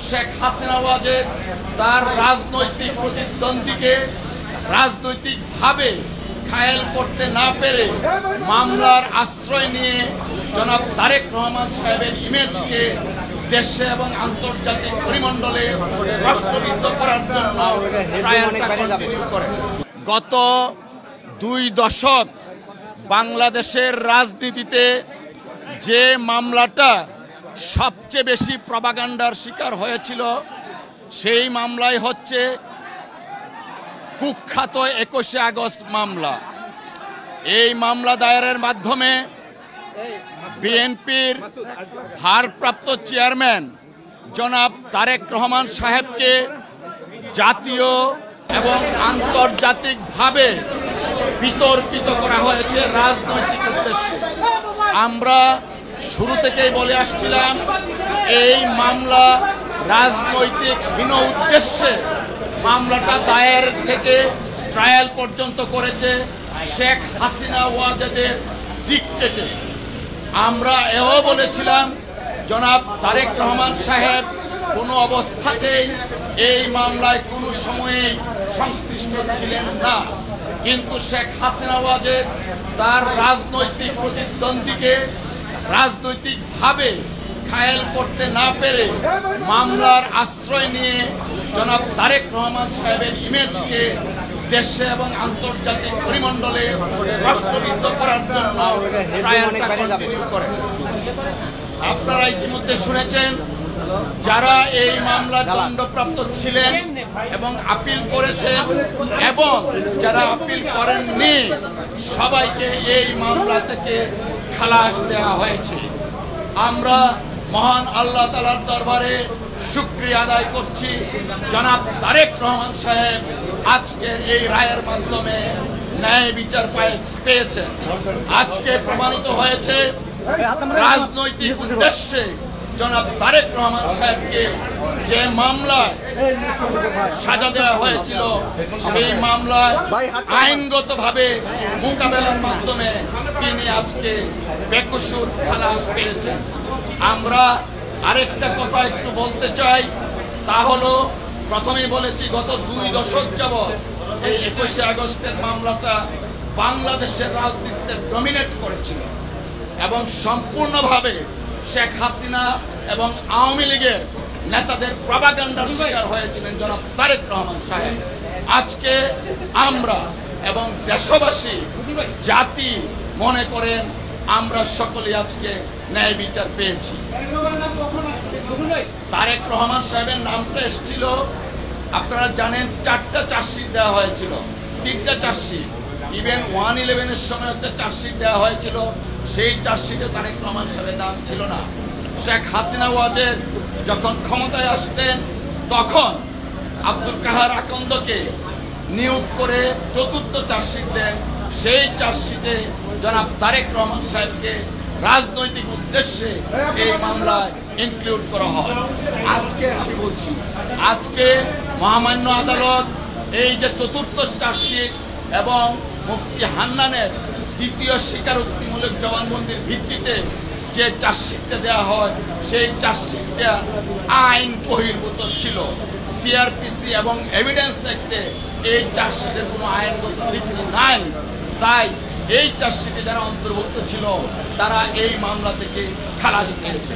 শেখ হাসিনা ওয়াজেদ তার রাজনৈতিক প্রতিদ্বন্দ্বীকে রাজনৈতিকভাবে ঘায়েল করতে না পেরে মামলার আশ্রয় নিয়ে জনাব তারেক রহমান সাহেবের ইমেজকে দেশে এবং আন্তর্জাতিক পরিমণ্ডলে রাষ্ট্রবিদ্ধ করার জন্য ট্রায়ালটা কন্টিনিউ করে। গত 2 দশক বাংলাদেশের রাজনীতিতে যে মামলাটা সবচেয়ে বেশি প্রপাগান্ডার শিকার হয়েছিল সেই মামলাই হচ্ছে কুখ্যাত 21শে আগস্ট মামলা। এই মামলা দায়েরের মাধ্যমে বিএনপির ভারপ্রাপ্ত চেয়ারম্যান জনাব তারেক রহমান সাহেবকে জাতীয় এবং আন্তর্জাতিকভাবে বিতর্কিত করা হয়েছে রাজনৈতিক উদ্দেশ্যে। আমরা শুরু থেকেই বলে আসছিলাম এই মামলা রাজনৈতিক হীন উদ্দেশ্যে মামলাটা দায়ের থেকে ট্রায়াল পর্যন্ত করেছে শেখ হাসিনা ওয়াজেদের ডিক্টেটে। আমরা এও বলেছিলাম জনাব তারেক রহমান সাহেব কোনো অবস্থাতেই এই মামলায় কোনো সময়েই সংশ্লিষ্ট ছিলেন না, কিন্তু শেখ হাসিনা ওয়াজেদ তার রাজনৈতিক প্রতিদ্বন্দ্বীকে রাজনৈতিকভাবে ঘায়েল করতে না পেরে মামলার আশ্রয় নিয়ে জনাব তারেক রহমান সাহেবের ইমেজকে দেশে এবং আন্তর্জাতিক পরিমণ্ডলে রাষ্ট্রবিদ্ধ করার জন্য ট্রায়ালটা কন্টিনিউ করে। আপনারা ইতিমধ্যে শুনেছেন যারা এই মামলার দণ্ডপ্রাপ্ত ছিলেন এবং আপিল করেছেন এবং যারা আপিল করেননি সবাইকে এই মামলা থেকে খালাস দেওয়া হয়েছে। আমরা মহান আল্লাহ তাআলার দরবারে শুকরিয়া আদায় করছি জনাব তারেক রহমান সাহেব আজকের এই রায়ের মাধ্যমে ন্যায় বিচার পেয়েছেন। আজকে প্রমাণিত হয়েছে রাজনৈতিক উদ্দেশ্যে জনাব তারেক রহমান সাহেবকে যে মামলায় সাজা দেওয়া হয়েছিল সেই মামলায় আইনগতভাবে মোকাবেলার মাধ্যমে তিনি আজকে বেকসুর খালাস পেয়েছেন। আমরা আরেকটা কথা একটু বলতে চাই, তা হলো প্রথমেই বলেছি গত 2 দশক যাবৎ এই 21শে আগস্টের মামলাটা বাংলাদেশের রাজনীতিতে ডমিনেট করেছিল এবং সম্পূর্ণভাবে শেখ হাসিনা এবং আওয়ামী লীগের নেতাদের প্রপাগান্ডার শিকার হয়েছিলেন জনাব তারেক রহমান সাহেব। আজকে আমরা এবং দেশবাসী জাতি মনে করেন আমরা সকলে আজকে ন্যায় বিচার পেয়েছি। তারেক রহমান সাহেবের নামটা এসেছিল, আপনারা জানেন 4টা চার্জশিট দেওয়া হয়েছিল, 3টা চার্জশিট, ইভেন 111-এর সময় একটা চার্জশিট দেওয়া হয়েছিল, সেই চার্জশিটে তারেক রহমান সাহেবের নাম ছিল না। শেখ হাসিনা ওয়াজেদ যখন ক্ষমতায় আসলেন তখন আব্দুল কাহার আকন্দকে নিয়োগ করে 4র্থ চার্জশিট দেন, সেই চার্জশিটে জনাব তারেক রহমান সাহেবকে রাজনৈতিক উদ্দেশ্যে এই মামলায় ইনক্লুড করা হয়। আজকে আমি বলছি আজকে মহামান্য আদালত এই যে 4র্থ চার্জশিট এবং মুফতি হান্নানের 2য় স্বীকারোক্তিমূলক জবানবন্দির ভিত্তিতে যে চার্জশিটটা দেওয়া হয় সেই চার্জশিটটা আইন বহির্ভূত ছিল। সিআরপিসি এবং এভিডেন্স অ্যাক্টে এই চার্জশিটের কোনো আইনগত ভিত্তি নাই, তাই এই চার্জশিটে যারা অন্তর্ভুক্ত ছিল তারা এই মামলা থেকে খালাস পেয়েছে।